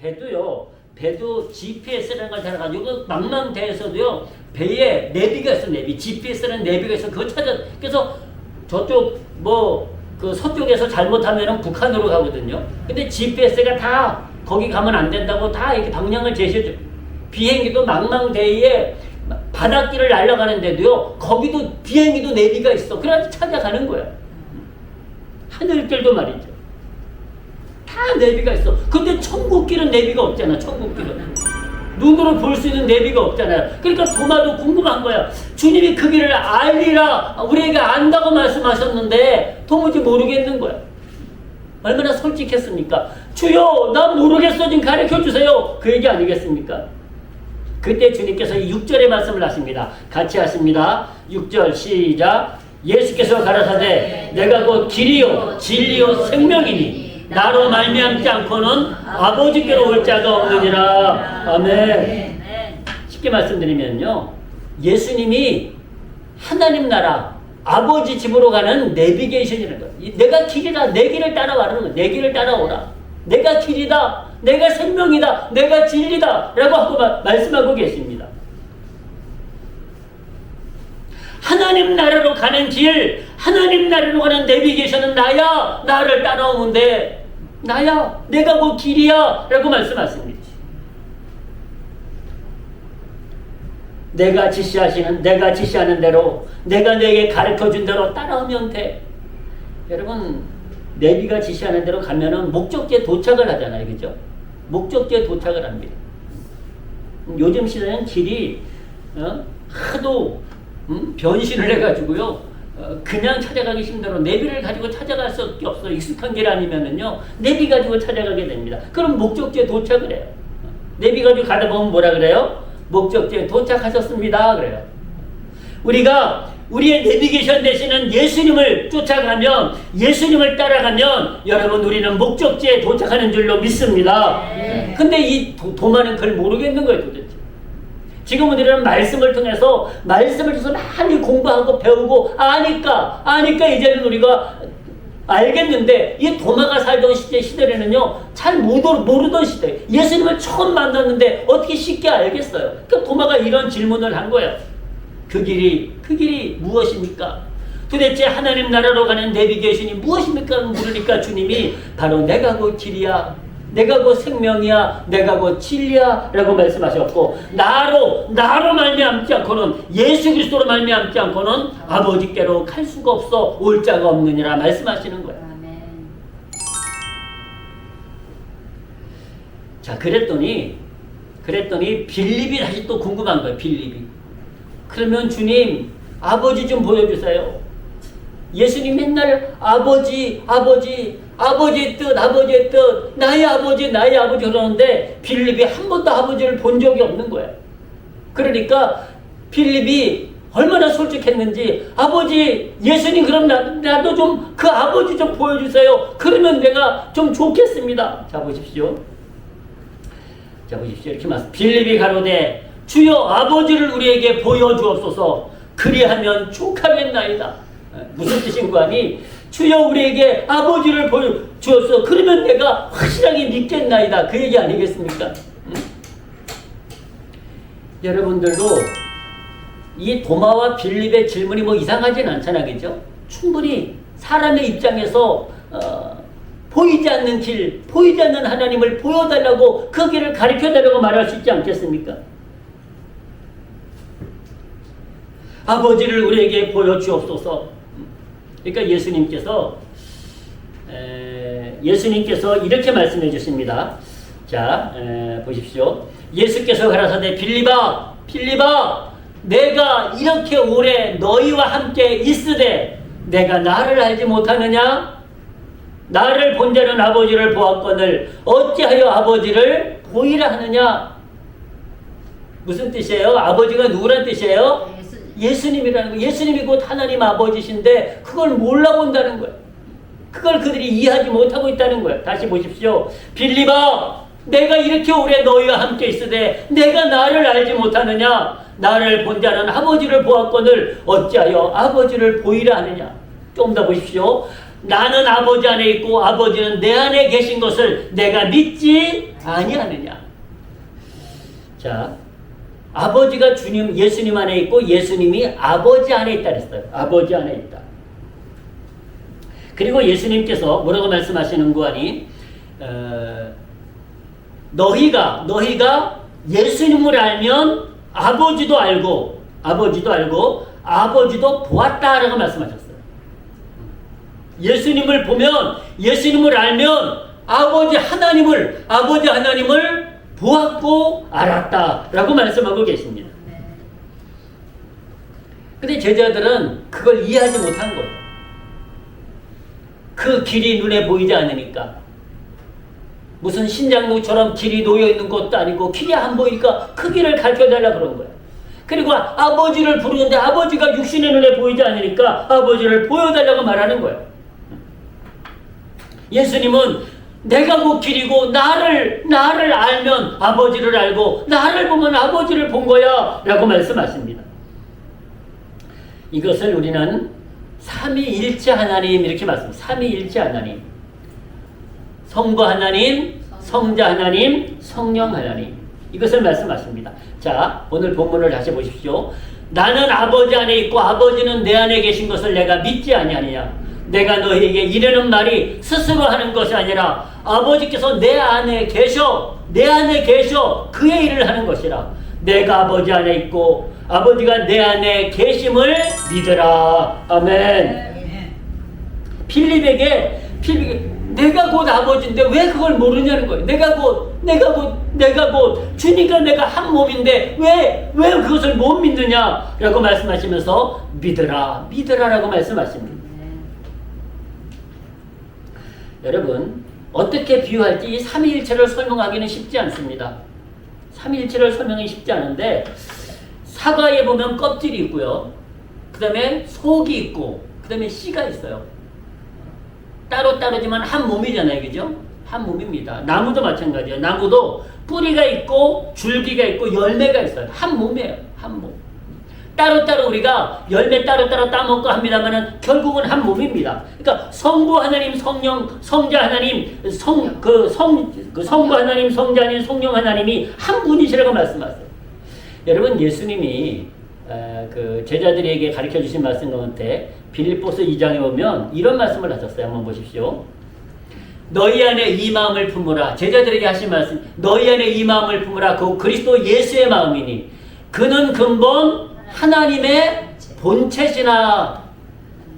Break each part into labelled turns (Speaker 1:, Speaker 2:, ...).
Speaker 1: 배도 GPS라는 걸 달아가지고 망망대해에서도요, 배에 내비가 있어, GPS라는 내비가 있어. 그거 찾아. 그래서 저쪽 그 서쪽에서 잘못하면은 북한으로 가거든요. 근데 GPS가 다 거기 가면 안 된다고 다 이렇게 방향을 제시해줘. 비행기도 망망대해에 바닷길을 날아가는데도요, 거기도 비행기도 내비가 있어. 그래서 찾아가는 거야. 하늘길도 말이죠. 다 내비가 있어. 근데 천국길은 내비가 없잖아. 천국길은 눈으로 볼 수 있는 내비가 없잖아요. 그러니까 도마도 궁금한 거야. 주님이 그 길을 알리라 우리에게 안다고 말씀하셨는데 도무지 모르겠는 거야. 얼마나 솔직했습니까? 주여, 난 모르겠어, 좀 가르쳐주세요. 그 얘기 아니겠습니까? 그때 주님께서 이 6절의 말씀을 하십니다. 같이 하십니다. 6절 시작. 예수께서 가라사대 내가 곧 길이요 진리요 생명이니 나로 말미암지 않고는 아버지께로 올 자가 없느니라. 아멘. 쉽게 말씀드리면요, 예수님이 하나님 나라 아버지 집으로 가는 내비게이션이라는 거예요. 내가 길이다. 내 길을 따라와라는 거예요. 내 길을 따라오라. 내가 길이다. 내가 생명이다. 내가 진리다. 라고 하고 말씀하고 계십니다. 하나님 나라로 가는 길, 하나님 나라로 가는 내비게이션은 나야. 나를 따라오면 돼. 나야. 내가 그 길이야. 라고 말씀하십니다. 내가 지시하는 대로, 내가 내게 가르쳐준 대로 따라오면 돼. 여러분, 내비가 지시하는 대로 가면은 목적지에 도착을 하잖아요. 그죠? 목적지에 도착을 합니다. 요즘 시대는 길이, 하도, 변신을 해가지고요, 그냥 찾아가기 힘들어. 내비를 가지고 찾아갈 수밖에 없어. 익숙한 길 아니면은요, 내비 가지고 찾아가게 됩니다. 그럼 목적지에 도착을 해요. 내비 가지고 가다 보면 뭐라 그래요? 목적지에 도착하셨습니다. 그래요. 우리가 우리의 내비게이션 되시는 예수님을 쫓아가면, 예수님을 따라가면, 여러분, 우리는 목적지에 도착하는 줄로 믿습니다. 근데 이 도마는 그걸 모르겠는 거예요, 도대체. 지금 우리는 말씀을 통해서 많이 공부하고 배우고 아니까 이제는 우리가 알겠는데, 이 도마가 살던 시대에는요, 잘 모르던 시대. 예수님을 처음 만났는데 어떻게 쉽게 알겠어요? 그러니까 도마가 이런 질문을 한 거예요. 그 길이 무엇입니까? 도대체 하나님 나라로 가는 내비게이션이 무엇입니까? 물으니까 주님이 바로 내가 그 길이야. 내가 그 생명이야. 내가 그 진리야. 라고 말씀하셨고, 나로 말미암지 않고는, 예수 그리스도로 말미암지 않고는 아버지께로 갈 수가 없어. 올 자가 없느니라 말씀하시는 거예요. 자, 그랬더니 빌립이 다시 또 궁금한 거예요. 빌립이. 그러면 주님, 아버지 좀 보여주세요. 예수님 맨날 아버지의 뜻, 나의 아버지 그러는데 빌립이 한 번도 아버지를 본 적이 없는 거예요. 그러니까 빌립이 얼마나 솔직했는지, 아버지, 예수님 그럼 나도 좀 그 아버지 좀 보여주세요. 그러면 내가 좀 좋겠습니다. 자, 보십시오. 이렇게 말씀. 빌립이 가로되 주여 아버지를 우리에게 보여주옵소서. 그리하면 족하겠나이다. 무슨 뜻인가 하니, 주여 우리에게 아버지를 보여주옵소서. 그러면 내가 확실하게 믿겠나이다. 그 얘기 아니겠습니까? 여러분들도 이 도마와 빌립의 질문이 뭐 이상하진 않잖아, 그죠? 충분히 사람의 입장에서 보이지 않는 길, 보이지 않는 하나님을 보여달라고, 그 길을 가르쳐달라고 말할 수 있지 않겠습니까? 아버지를 우리에게 보여주옵소서. 그러니까 예수님께서 이렇게 말씀해 주십니다. 자, 보십시오. 예수께서 가라사대 빌립아, 내가 이렇게 오래 너희와 함께 있으되 내가 나를 알지 못하느냐? 나를 본 자는 아버지를 보았거늘 어찌하여 아버지를 보이라 하느냐? 무슨 뜻이에요? 아버지가 누구란 뜻이에요? 예수님이라는 거예요. 예수님이 곧 하나님 아버지신데 그걸 몰라본다는 거예요. 그걸 그들이 이해하지 못하고 있다는 거예요. 다시 보십시오. 빌립아, 내가 이렇게 오래 너희와 함께 있으되 내가 나를 알지 못하느냐? 나를 본 자는 아버지를 보았거늘 어찌하여 아버지를 보이라 하느냐? 좀 더 보십시오. 나는 아버지 안에 있고 아버지는 내 안에 계신 것을 내가 믿지 아니하느냐. 자, 아버지가 주님 예수님 안에 있고 예수님이 아버지 안에 있다 그랬어요. 아버지 안에 있다. 그리고 예수님께서 뭐라고 말씀하시는 거 아니? 너희가 예수님을 알면 아버지도 알고 아버지도 보았다라고 말씀하셨어요. 예수님을 보면 예수님을 알면 아버지 하나님을 보았고 알았다라고 말씀하고 계십니다. 근데 제자들은 그걸 이해하지 못한 거예요. 그 길이 눈에 보이지 않으니까. 무슨 신장로처럼 길이 놓여있는 것도 아니고 길이 안 보이니까 그 길을 가르쳐달라 그런 거예요. 그리고 아버지를 부르는데 아버지가 육신의 눈에 보이지 않으니까 아버지를 보여달라고 말하는 거예요. 예수님은 내가 그 길이고 나를 알면 아버지를 알고 나를 보면 아버지를 본 거야 라고 말씀하십니다. 이것을 우리는 삼위일체 하나님 이렇게 말씀합니다. 삼위일체 하나님, 성부 하나님, 성자 하나님, 성령 하나님, 이것을 말씀하십니다. 자, 오늘 본문을 다시 보십시오. 나는 아버지 안에 있고 아버지는 내 안에 계신 것을 내가 믿지 아니하느냐. 내가 너희에게 이르는 말이 스스로 하는 것이 아니라 아버지께서 내 안에 계셔 그의 일을 하는 것이라. 내가 아버지 안에 있고 아버지가 내 안에 계심을 믿으라. 아멘. 필립에게 내가 곧 아버지인데 왜 그걸 모르냐는 거예요. 내가 곧 주니까 내가 한 몸인데 왜 그것을 못 믿느냐라고 말씀하시면서 믿으라라고 말씀하십니다. 여러분, 어떻게 비유할지 이 삼위일체를 설명하기는 쉽지 않습니다. 삼위일체를 설명하기 쉽지 않은데, 사과에 보면 껍질이 있고요, 그 다음에 속이 있고, 그 다음에 씨가 있어요. 따로따로지만 한 몸이잖아요, 그죠? 한 몸입니다. 나무도 마찬가지예요. 나무도 뿌리가 있고 줄기가 있고 열매가 있어요. 한 몸이에요. 한 몸. 따로따로 우리가 열매 따로따로 따먹고 합니다만은 결국은 한 몸입니다. 그러니까 성부 하나님, 성령, 성자 하나님, 성부 하나님, 성자 하나님, 성령 하나님이 한 분이시라고 말씀하세요. 여러분, 예수님이 그 제자들에게 가르쳐 주신 말씀 가운데 빌립보서 2장에 보면 이런 말씀을 하셨어요. 한번 보십시오. 너희 안에 이 마음을 품으라. 제자들에게 하신 말씀, 너희 안에 이 마음을 품으라. 그 그리스도 예수의 마음이니 그는 근본 하나님의 본체시나.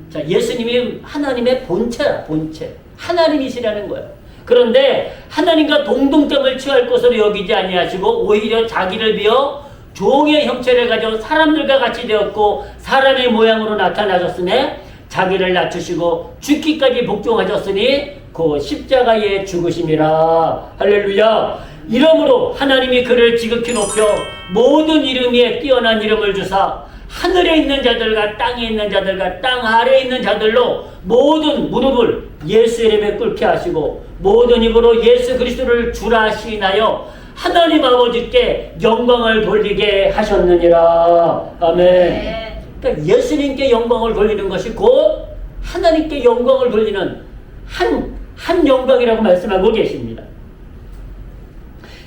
Speaker 1: 자, 예수님이 하나님의 본체라. 본체 하나님이시라는 거예요. 그런데 하나님과 동등점을 취할 것으로 여기지 아니하시고 오히려 자기를 비어 종의 형체를 가져 사람들과 같이 되었고 사람의 모양으로 나타나셨으니 자기를 낮추시고 죽기까지 복종하셨으니 그 십자가에 죽으심이라. 할렐루야. 이러므로 하나님이 그를 지극히 높여 모든 이름 위에 뛰어난 이름을 주사 하늘에 있는 자들과 땅에 있는 자들과 땅 아래에 있는 자들로 모든 무릎을 예수 이름에 꿇게 하시고 모든 입으로 예수 그리스도를 주라 시인하여 하나님 아버지께 영광을 돌리게 하셨느니라. 아멘. 그러니까 예수님께 영광을 돌리는 것이 곧 하나님께 영광을 돌리는 한 영광이라고 말씀하고 계십니다.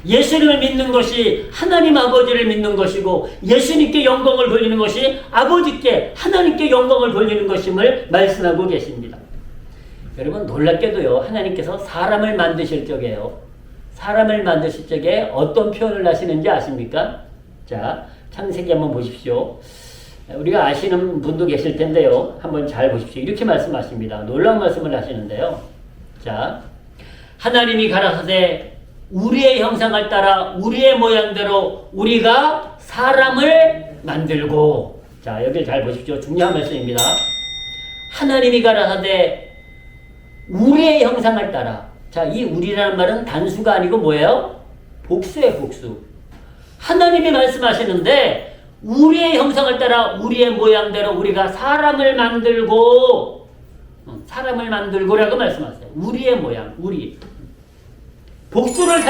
Speaker 1: 예수님을 믿는 것이 하나님 아버지를 믿는 것이고 예수님께 영광을 돌리는 것이 아버지께 하나님께 영광을 돌리는 것임을 말씀하고 계십니다. 여러분, 놀랍게도요, 하나님께서 사람을 만드실 적에요, 사람을 만드실 적에 어떤 표현을 하시는지 아십니까? 자, 창세기 한번 보십시오. 우리가 아시는 분도 계실 텐데요, 한번 잘 보십시오. 이렇게 말씀하십니다. 놀라운 말씀을 하시는데요. 자, 하나님이 가라사대 우리의 형상을 따라 우리의 모양대로 우리가 사람을 만들고. 자, 여기를 잘 보십시오. 중요한 말씀입니다. 하나님이 가라사대 우리의 형상을 따라. 자, 이 우리라는 말은 단수가 아니고 뭐예요? 복수예요, 복수. 하나님이 말씀하시는데 우리의 형상을 따라 우리의 모양대로 우리가 사람을 만들고라고 말씀하세요. 우리의 모양, 우리. 복수를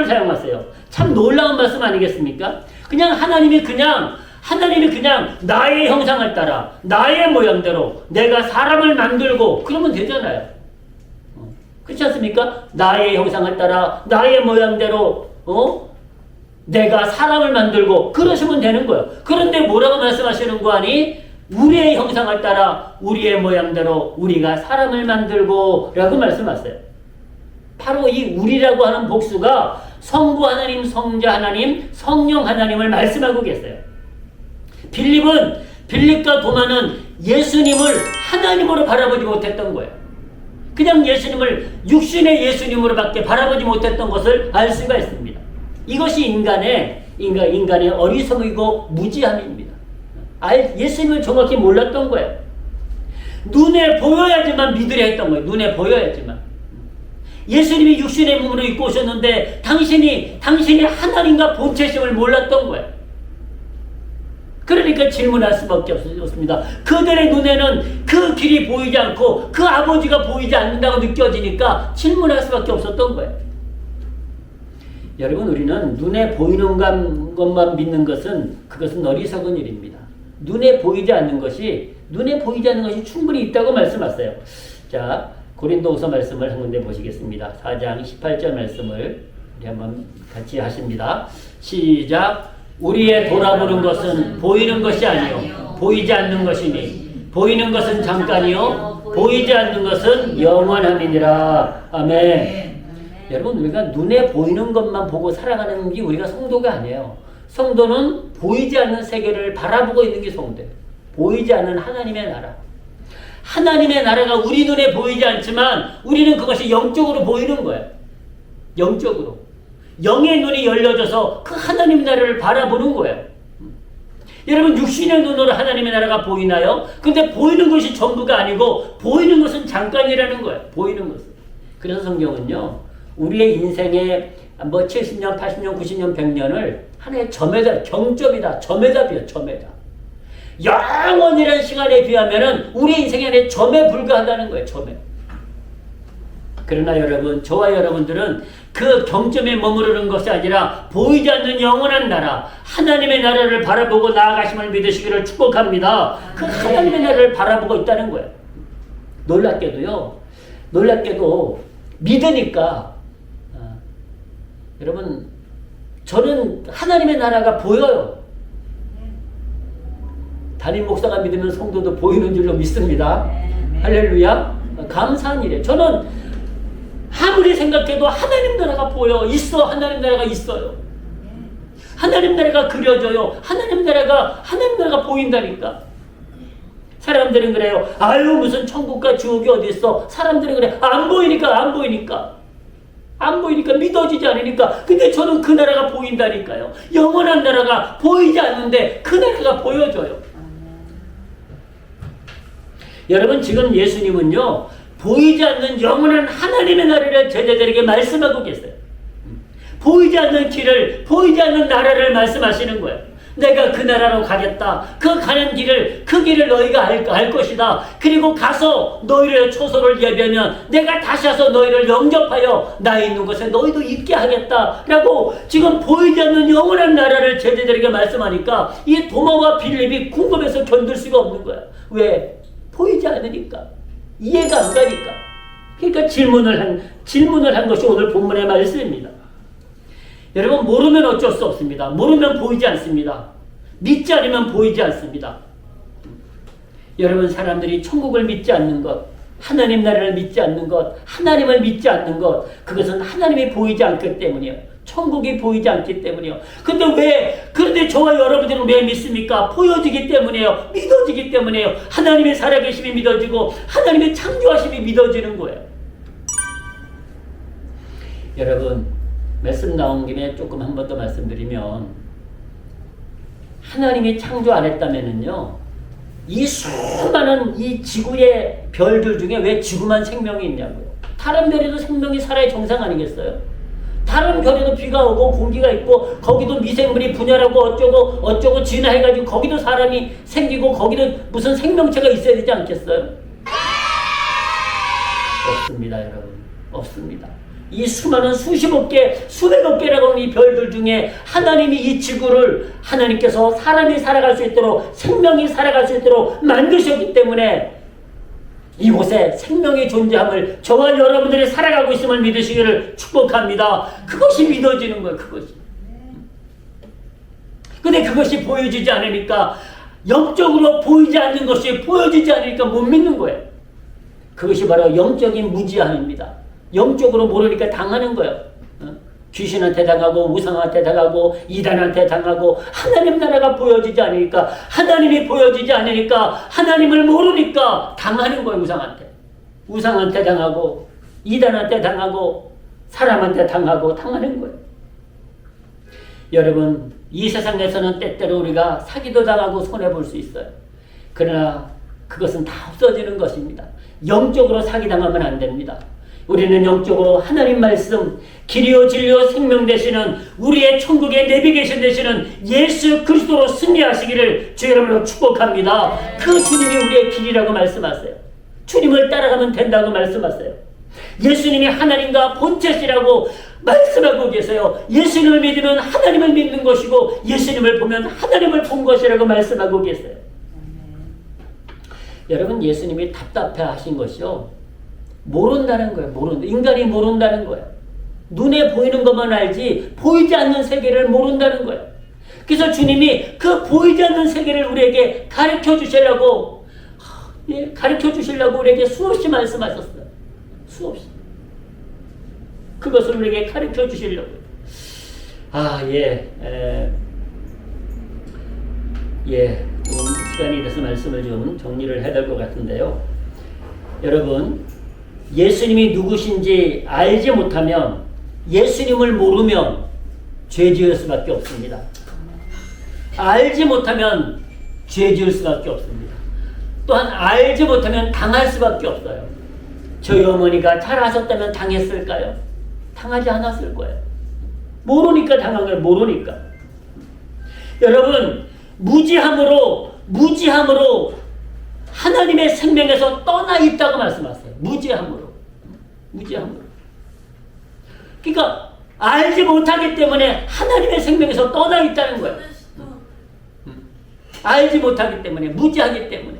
Speaker 1: 사용하세요. 참 놀라운 말씀 아니겠습니까? 그냥 하나님이 그냥 하나님이 그냥 나의 형상을 따라 나의 모양대로 내가 사람을 만들고 그러면 되잖아요. 그렇지 않습니까? 나의 형상을 따라 나의 모양대로 내가 사람을 만들고 그러시면 되는 거예요. 그런데 뭐라고 말씀하시는 거 아니? 우리의 형상을 따라 우리의 모양대로 우리가 사람을 만들고 라고 말씀하세요. 바로 이 우리라고 하는 복수가 성부 하나님, 성자 하나님, 성령 하나님을 말씀하고 계세요. 빌립과 도마는 예수님을 하나님으로 바라보지 못했던 거예요. 그냥 예수님을 육신의 예수님으로밖에 바라보지 못했던 것을 알 수가 있습니다. 이것이 인간의 어리석이고 무지함입니다. 예수님을 정확히 몰랐던 거예요. 눈에 보여야지만 믿으려 했던 거예요. 눈에 보여야지만. 예수님이 육신의 몸으로 입고 오셨는데 당신이 하나님과 본체심을 몰랐던 거예요. 그러니까 질문할 수밖에 없습니다. 그들의 눈에는 그 길이 보이지 않고 그 아버지가 보이지 않는다고 느껴지니까 질문할 수밖에 없었던 거예요. 여러분, 우리는 눈에 보이는 것만 믿는 그것은 어리석은 일입니다. 눈에 보이지 않는 것이 충분히 있다고 말씀하세요. 자, 고린도후서 말씀을 한 군데 보시겠습니다. 4장 18절 말씀을 우리 한번 같이 하십니다. 시작. 우리의 돌아보는 것은 보이는 것이 아니요 보이지 않는 것이니 보이는 것은 잠깐이요 보이지 않는 것은 영원함이니라. 아멘. 여러분, 우리가 눈에 보이는 것만 보고 살아가는 게 우리가 성도가 아니에요. 성도는 보이지 않는 세계를 바라보고 있는 게 성도예요. 보이지 않는 하나님의 나라. 하나님의 나라가 우리 눈에 보이지 않지만 우리는 그것이 영적으로 보이는 거예요. 영적으로. 영의 눈이 열려져서 그 하나님의 나라를 바라보는 거예요. 여러분, 육신의 눈으로 하나님의 나라가 보이나요? 근데 보이는 것이 전부가 아니고 보이는 것은 잠깐이라는 거예요. 보이는 것은. 그래서 성경은요, 우리의 인생의 70년, 80년, 90년, 100년을 하나의 점에다, 경점이다. 점에다 비워, 점에다. 영원이라는 시간에 비하면은 우리 인생의 점에 불과하다는 거예요. 점에. 그러나 여러분, 저와 여러분들은 그 경점에 머무르는 것이 아니라 보이지 않는 영원한 나라, 하나님의 나라를 바라보고 나아가심을 믿으시기를 축복합니다. 그 하나님의 나라를 바라보고 있다는 거예요. 놀랍게도 믿으니까 여러분, 저는 하나님의 나라가 보여요. 담임 목사가 믿으면 성도도 보이는 줄로 믿습니다. 할렐루야. 감사한 일이에요. 저는 아무리 생각해도 하나님 나라가 보여. 하나님 나라가 있어요. 하나님 나라가 그려져요. 하나님 나라가 보인다니까. 사람들은 그래요. 아유, 무슨 천국과 지옥이 어디 있어. 사람들은 그래. 안 보이니까 믿어지지 않으니까. 근데 저는 그 나라가 보인다니까요. 영원한 나라가 보이지 않는데 그 나라가 보여져요. 여러분, 지금 예수님은요, 보이지 않는 영원한 하나님의 나라를 제자들에게 말씀하고 계세요. 보이지 않는 길을, 보이지 않는 나라를 말씀하시는 거예요. 내가 그 나라로 가겠다. 그 가는 길을, 그 길을 너희가 알 것이다. 그리고 가서 너희를 초소를 예비하면 내가 다시 와서 너희를 영접하여 나 있는 곳에 너희도 있게 하겠다. 라고 지금 보이지 않는 영원한 나라를 제자들에게 말씀하니까 이 도마와 빌립이 궁금해서 견딜 수가 없는 거야. 왜? 보이지 않으니까. 이해가 안 가니까. 그러니까 질문을 한 것이 오늘 본문의 말씀입니다. 여러분, 모르면 어쩔 수 없습니다. 모르면 보이지 않습니다. 믿지 않으면 보이지 않습니다. 여러분, 사람들이 천국을 믿지 않는 것, 하나님 나라를 믿지 않는 것, 하나님을 믿지 않는 것, 그것은 하나님이 보이지 않기 때문이에요. 천국이 보이지 않기 때문이에요. 그런데 저와 여러분들은 왜 믿습니까? 보여지기 때문이에요. 믿어지기 때문이에요. 하나님의 살아계심이 믿어지고 하나님의 창조하심이 믿어지는 거예요. 여러분, 말씀 나온 김에 조금 한 번 더 말씀드리면, 하나님이 창조 안 했다면은요, 이 수많은 이 지구의 별들 중에 왜 지구만 생명이 있냐고요. 다른 별에도 생명이 살아야 정상 아니겠어요? 다른 별에도 비가 오고 공기가 있고 거기도 미생물이 분열하고 어쩌고 진화해가지고 거기도 사람이 생기고 거기도 무슨 생명체가 있어야 되지 않겠어요? 없습니다, 여러분. 없습니다. 이 수많은 수십억 개, 수백억 개라고 하는 이 별들 중에 하나님이 이 지구를 하나님께서 사람이 살아갈 수 있도록 생명이 살아갈 수 있도록 만드셨기 때문에 이곳에 생명의 존재함을 저와 여러분들이 살아가고 있음을 믿으시기를 축복합니다. 그것이 믿어지는 거예요. 그것이. 근데 그것이 보여지지 않으니까 영적으로 보이지 않는 것이 보여지지 않으니까 못 믿는 거예요. 그것이 바로 영적인 무지함입니다. 영적으로 모르니까 당하는 거예요. 귀신한테 당하고 우상한테 당하고 이단한테 당하고 하나님 나라가 보여지지 않으니까 하나님이 보여지지 않으니까 하나님을 모르니까 당하는 거예요. 우상한테 당하고 이단한테 당하고 사람한테 당하고 당하는 거예요. 여러분 이 세상에서는 때때로 우리가 사기도 당하고 손해볼 수 있어요. 그러나 그것은 다 없어지는 것입니다. 영적으로 사기당하면 안 됩니다. 우리는 영적으로 하나님 말씀, 길이요 진리요 생명 되시는 우리의 천국에 내비 계신 되시는 예수 그리스도로 승리하시기를 주 여러분으로 축복합니다. 그 주님이 우리의 길이라고 말씀하세요. 주님을 따라가면 된다고 말씀하세요. 예수님이 하나님과 본체시라고 말씀하고 계세요. 예수님을 믿으면 하나님을 믿는 것이고 예수님을 보면 하나님을 본 것이라고 말씀하고 계세요. 여러분 예수님이 답답해 하신 것이요. 모른다는 거예요. 인간이 모른다는 거예요. 눈에 보이는 것만 알지 보이지 않는 세계를 모른다는 거예요. 그래서 주님이 그 보이지 않는 세계를 우리에게 가르쳐 주시려고 우리에게 수없이 말씀하셨어요. 수없이. 그것을 우리에게 가르쳐 주시려고. 시간이 돼서 말씀을 좀 정리를 해야 될 것 같은데요. 여러분, 예수님이 누구신지 알지 못하면 예수님을 모르면 죄 지을 수밖에 없습니다. 알지 못하면 죄 지을 수밖에 없습니다. 또한 알지 못하면 당할 수밖에 없어요. 저희 어머니가 잘하셨다면 당했을까요? 당하지 않았을 거예요. 모르니까 당한 거예요. 모르니까. 여러분 무지함으로 하나님의 생명에서 떠나 있다고 말씀하세요. 무지함으로. 그러니까 알지 못하기 때문에 하나님의 생명에서 떠나 있다는 거예요. 알지 못하기 때문에, 무지하기 때문에.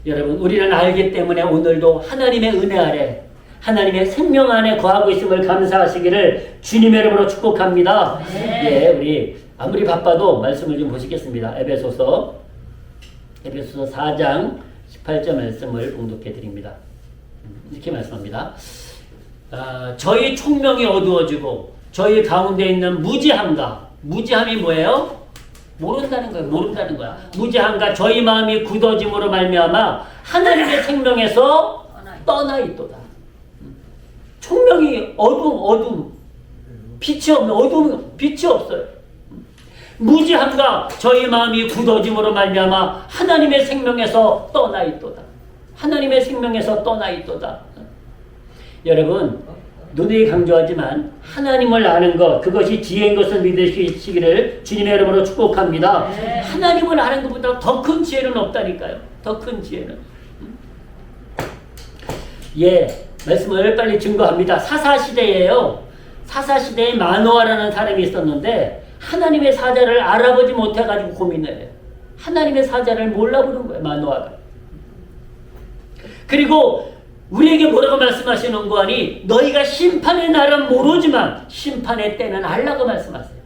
Speaker 1: 여러분 우리는 알기 때문에 오늘도 하나님의 은혜 아래 하나님의 생명 안에 거하고 있음을 감사하시기를 주님의 이름으로 축복합니다. 우리 아무리 바빠도 말씀을 좀 보시겠습니다. 에베소서 4장 18절 말씀을 봉독해 드립니다. 이렇게 말씀합니다. 저희 총명이 어두워지고 저희 가운데 있는 무지함이 뭐예요? 모른다는 거야. 무지함과 저희 마음이 굳어짐으로 말미암아 하나님의 생명에서 떠나 있도다. 총명이 빛이 없어요. 무지함과 저희 마음이 굳어짐으로 말미암아 하나님의 생명에서 떠나 있도다. 여러분 누누이 강조하지만 하나님을 아는 것 그것이 지혜인 것을 믿으시기를 주님의 이름으로 축복합니다. 하나님을 아는 것보다 더 큰 지혜는 없다니까요. 더 큰 지혜는. 말씀을 빨리 증거합니다. 사사시대에요. 사사시대에 마노아라는 사람이 있었는데 하나님의 사자를 알아보지 못해가지고 고민을 해요. 하나님의 사자를 몰라보는 거예요. 마노아가. 그리고 우리에게 뭐라고 말씀하시는 거 아니? 너희가 심판의 날은 모르지만 심판의 때는 알라고 말씀하세요.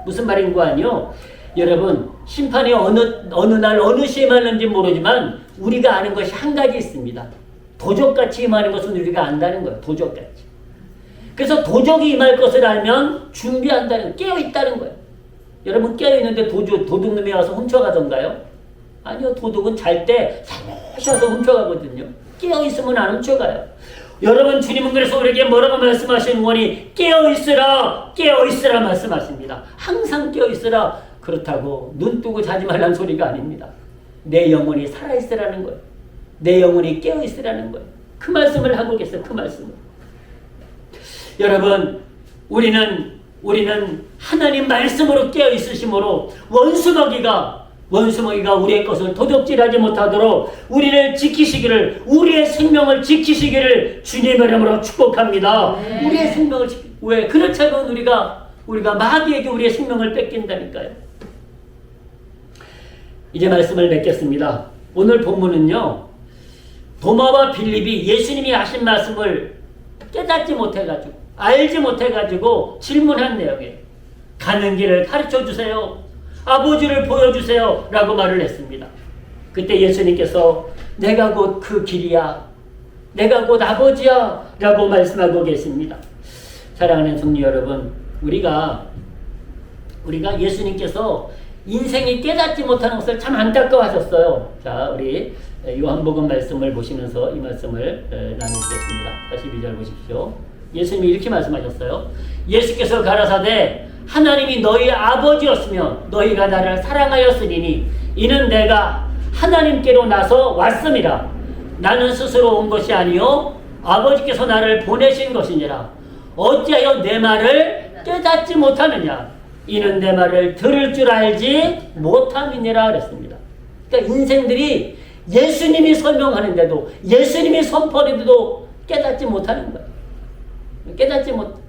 Speaker 1: 무슨 말인 거 아니요? 여러분 심판이 어느 날 어느 시에 임하는지 모르지만 우리가 아는 것이 한 가지 있습니다. 도적같이 임하는 것은 우리가 안다는 거예요. 도적같이. 그래서 도적이 임할 것을 알면 준비한다는, 깨어있다는 거예요. 여러분 깨어있는데 도둑놈이 와서 훔쳐가던가요? 아니요. 도둑은 잘 때 살며시 와서 훔쳐가거든요. 깨어있으면 안 훔쳐가요. 여러분 주님은 그래서 우리에게 뭐라고 말씀하시는 거니? 깨어있으라 말씀하십니다. 항상 깨어있으라. 그렇다고 눈 뜨고 자지 말라는 소리가 아닙니다. 내 영혼이 살아있으라는 거예요. 내 영혼이 깨어있으라는 거예요. 그 말씀을 하고 계세요. 그 말씀을. 여러분 우리는 하나님 말씀으로 깨어있으심으로 원수마귀가 원수마귀가 우리의 것을 도둑질하지 못하도록 우리를 지키시기를, 우리의 생명을 지키시기를 주님의 이름으로 축복합니다.
Speaker 2: 네.
Speaker 1: 우리의 생명을 왜? 그렇지 않으면 우리가 마귀에게 우리의 생명을 뺏긴다니까요. 이제 말씀을 맺겠습니다. 오늘 본문은요, 도마와 빌립이 예수님이 하신 말씀을 깨닫지 못해가지고, 알지 못해가지고 질문한 내용이에요. 가는 길을 가르쳐 주세요. 아버지를 보여주세요. 라고 말을 했습니다. 그때 예수님께서 내가 곧 그 길이야. 내가 곧 아버지야. 라고 말씀하고 계십니다. 사랑하는 성도 여러분, 우리가 예수님께서 인생이 깨닫지 못하는 것을 참 안타까워하셨어요. 자, 우리 요한복음 말씀을 보시면서 이 말씀을 나누겠습니다. 42절 보십시오. 예수님이 이렇게 말씀하셨어요. 예수께서 가라사대 하나님이 너희 아버지였으면 너희가 나를 사랑하였으리니 이는 내가 하나님께로 나서 왔음이라. 나는 스스로 온 것이 아니요 아버지께서 나를 보내신 것이니라. 어찌하여 내 말을 깨닫지 못하느냐. 이는 내 말을 들을 줄 알지 못함이니라 그랬습니다. 그러니까 인생들이 예수님이 설명하는데도, 예수님이 선포하는데도 깨닫지 못하는 거예요. 깨닫지 못.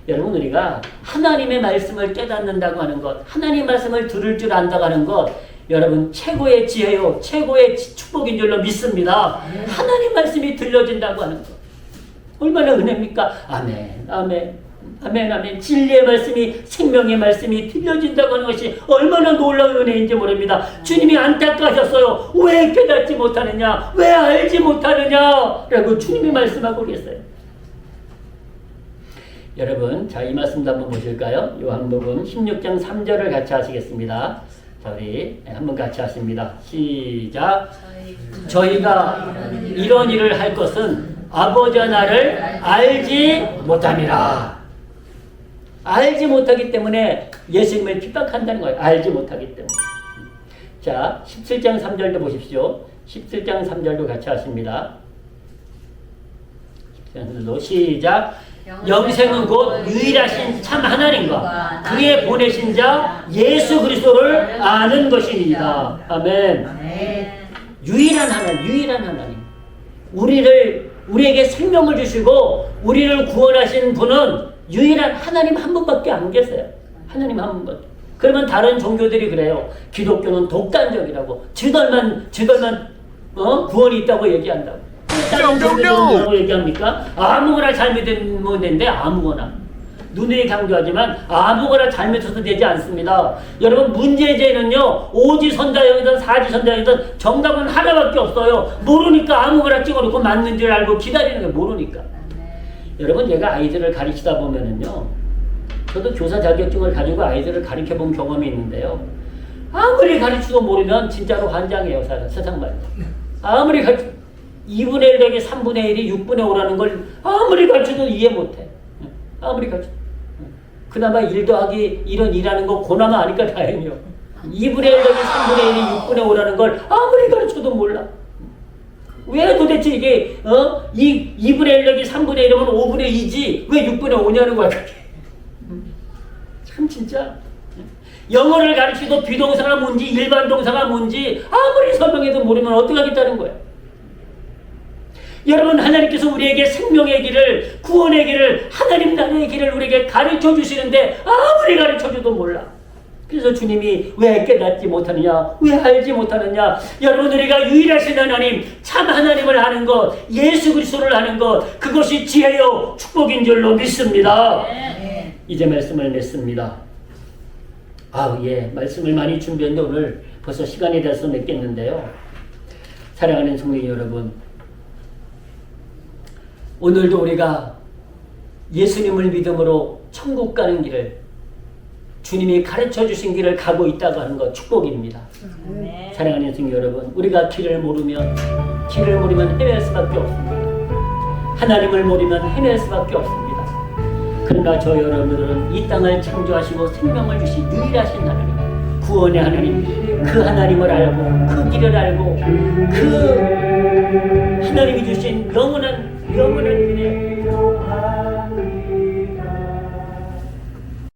Speaker 1: 여러분, 우리가 하나님의 말씀을 깨닫는다고 하는 것, 하나님 말씀을 들을 줄 안다고 하는 것, 여러분 최고의 지혜요, 최고의 축복인 줄로 믿습니다. 하나님 말씀이 들려진다고 하는 것, 얼마나 은혜입니까? 아멘, 아멘, 아멘, 아멘. 진리의 말씀이, 생명의 말씀이 들려진다고 하는 것이 얼마나 놀라운 은혜인지 모릅니다. 주님이 안타까우셨어요. 왜 깨닫지 못하느냐? 왜 알지 못하느냐? 라고 주님이 말씀하고 계세요. 여러분, 자, 이 말씀도 한번 보실까요? 요한복음 16장 3절을 같이 하시겠습니다. 자, 우리 한번 같이 하십니다. 시작. 저희가 이런 일을 할 것은 아버지와 나를 알지 못함이라. 알지 못하기 때문에 예수님을 핍박한다는 거예요. 알지 못하기 때문에. 자, 17장 3절도 보십시오. 17장 3절도 같이 하십니다. 시작. 영생은 곧 유일하신 참 하나님과 그의 보내신 자 예수 그리스도를 아는 것입니다. 아멘. 유일한 하나님. 우리에게 생명을 주시고 우리를 구원하신 분은 유일한 하나님 한 분밖에 안 계세요. 하나님 한 분밖에. 그러면 다른 종교들이 그래요. 기독교는 독단적이라고. 지들만 구원이 있다고 얘기한다고. 뭐라고 얘기합니까? 아무거나 잘못되면 되는데, 아무거나. 눈에 강조하지만 아무거나 잘못해서 되지 않습니다. 여러분, 문제제는요, 오지선다형이든 사지선다형이든 정답은 하나밖에 없어요. 모르니까 아무거나 찍어놓고 맞는 줄 알고 기다리는 거예요. 모르니까. 여러분, 제가 아이들을 가르치다 보면은요, 저도 교사 자격증을 가지고 아이들을 가르쳐 본 경험이 있는데요, 아무리 가르치도 모르면 진짜로 환장해요. 세상 말로. 아무리 2분의 1 더하기 3분의 1이 6분의 5라는 걸 아무리 가르쳐도 이해 못해. 아무리 가르쳐. 그나마 1 더하기 1은 2라는 거 고나마 아니까 다행이요. 2분의 1 더하기 3분의 1이 6분의 5라는 걸 아무리 가르쳐도 몰라. 왜 도대체 이게 2분의 1 더하기 3분의 1이면 5분의 2지 왜 6분의 5냐는 거야. 참 진짜. 영어를 가르치도 비동사가 뭔지 일반 동사가 뭔지 아무리 설명해도 모르면 어떻게 하겠다는 거야. 여러분, 하나님께서 우리에게 생명의 길을, 구원의 길을, 하나님 나라의 길을 우리에게 가르쳐 주시는데 아무리 가르쳐 줘도 몰라. 그래서 주님이 왜 깨닫지 못하느냐, 왜 알지 못하느냐. 여러분, 우리가 유일하신 하나님, 참 하나님을 아는 것, 예수 그리스도를 아는 것, 그것이 지혜요 축복인 줄로 믿습니다. 이제 말씀을 맺습니다. 말씀을 많이 준비했는데 오늘 벌써 시간이 돼서 맺겠는데요. 사랑하는 성도 여러분, 오늘도 우리가 예수님을 믿음으로 천국 가는 길을, 주님이 가르쳐 주신 길을 가고 있다고 하는 것 축복입니다. 사랑하는 성도 여러분, 우리가 길을 모르면 헤맬 수밖에 없습니다. 하나님을 모르면 헤맬 수밖에 없습니다. 그러나 저 여러분들은 이 땅을 창조하시고 생명을 주신 유일하신 하나님, 구원의 하나님, 그 하나님을 알고 그 길을 알고 그 하나님이 주신 영원한 은혜,